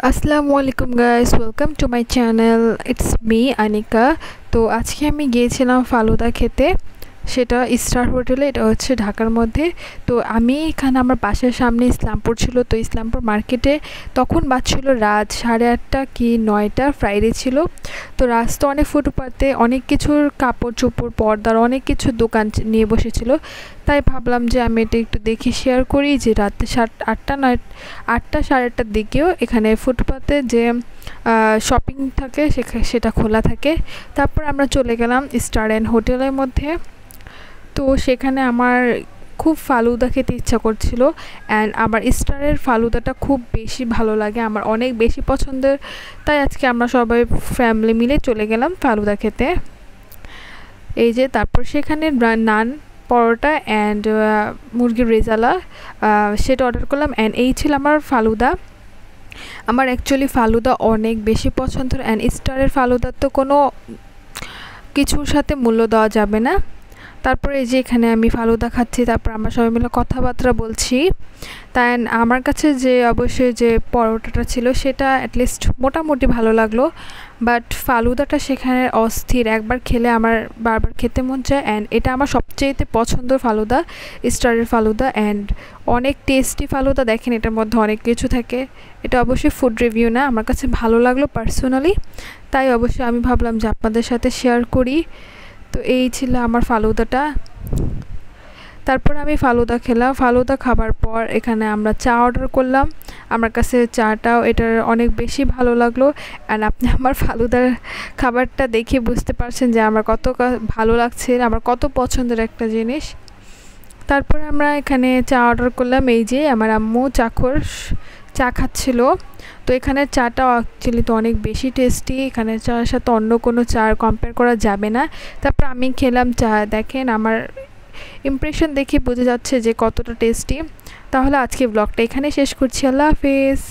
আসসালামু আলাইকুম guys, welcome to my channel. It's me Anika. তো আজকে আমি গিয়েছিলাম ফালুদা খেতে, সেটা স্টার হোটেলে। এটা হচ্ছে ঢাকার মধ্যে। তো আমি এখানে আমার বাসার সামনে ইসলামপুর ছিল, তো ইসলামপুর মার্কেটে তখন বাজছিল রাত 8:30 কি 9টা, ফ্রাইডে ছিল। তো রাস্তা অনেক ফুটপাতে অনেক কিছুর কাপড় চোপড় পর্দার অনেক কিছু দোকান নিয়ে বসেছিল। তাই ভাবলাম যে আমি এটা একটু দেখে শেয়ার করি যে রাতে 8টা 8:30টার দিকেও এখানে ফুটপাতে যে শপিং থাকে সেটা খোলা থাকে। তারপর আমরা চলে গেলাম স্টার অ্যান্ড হোটেলের মধ্যে। তো সেখানে আমার খুব ফালুদা খেতে ইচ্ছা করছিল, অ্যান্ড আমার স্টারের ফালুদাটা খুব বেশি ভালো লাগে, আমার অনেক বেশি পছন্দের। তাই আজকে আমরা সবাই ফ্যামিলি মিলে চলে গেলাম ফালুদা খেতে। এই যে তারপর সেখানে নান, পরোটা অ্যান্ড মুরগির রেজালা সেটা অর্ডার করলাম, অ্যান্ড এই ছিল আমার ফালুদা। আমার অ্যাকচুয়ালি ফালুদা অনেক বেশি পছন্দের, অ্যান্ড স্টারের ফালুদার তো কোনো কিছুর সাথে মূল্য দেওয়া যাবে না। তারপরে এই যে এখানে আমি ফালুদা খাচ্ছি, তারপর আমরা সবাই মিলে কথাবার্তা বলছি। তাই আমার কাছে যে অবশ্যই যে পরোটাটা ছিল সেটা অ্যাটলিস্ট মোটামুটি ভালো লাগলো, বাট ফালুদাটা সেখানে অস্থির। একবার খেলে আমার বারবার খেতে মন চায়, অ্যান্ড এটা আমার সবচেয়েতে পছন্দের ফালুদা, স্টারের ফালুদা, অ্যান্ড অনেক টেস্টি ফালুদা। দেখেন এটার মধ্যে অনেক কিছু থাকে। এটা অবশ্যই ফুড রিভিউ না, আমার কাছে ভালো লাগলো পার্সোনালি, তাই অবশ্যই আমি ভাবলাম যে আপনাদের সাথে শেয়ার করি। তো এই ছিল আমার ফালুদাটা। তারপর আমি ফালুদা খেলাম। ফালুদা খাবার পর এখানে আমরা চা অর্ডার করলাম। আমার কাছে চাটাও এটার অনেক বেশি ভালো লাগলো, অ্যান্ড আপনি আমার ফালুদার খাবারটা দেখে বুঝতে পারছেন যে আমার কত ভালো লাগছে, আমার কত পছন্দের একটা জিনিস। তারপর আমরা এখানে চা অর্ডার করলাম। এই যে আমার আম্মু চা খাচ্ছিল। তো এখানে চাটাও অ্যাকচুয়ালি তো অনেক বেশি টেস্টি, এখানে চার সাথে অন্য কোনো চা কম্পেয়ার করা যাবে না। তারপর আমি খেলাম চা, দেখেন আমার ইমপ্রেশন দেখে বোঝা যাচ্ছে যে কতটা টেস্টি। তাহলে আজকে ব্লগটা এখানে শেষ করছি। আল্লাহ হাফেজ।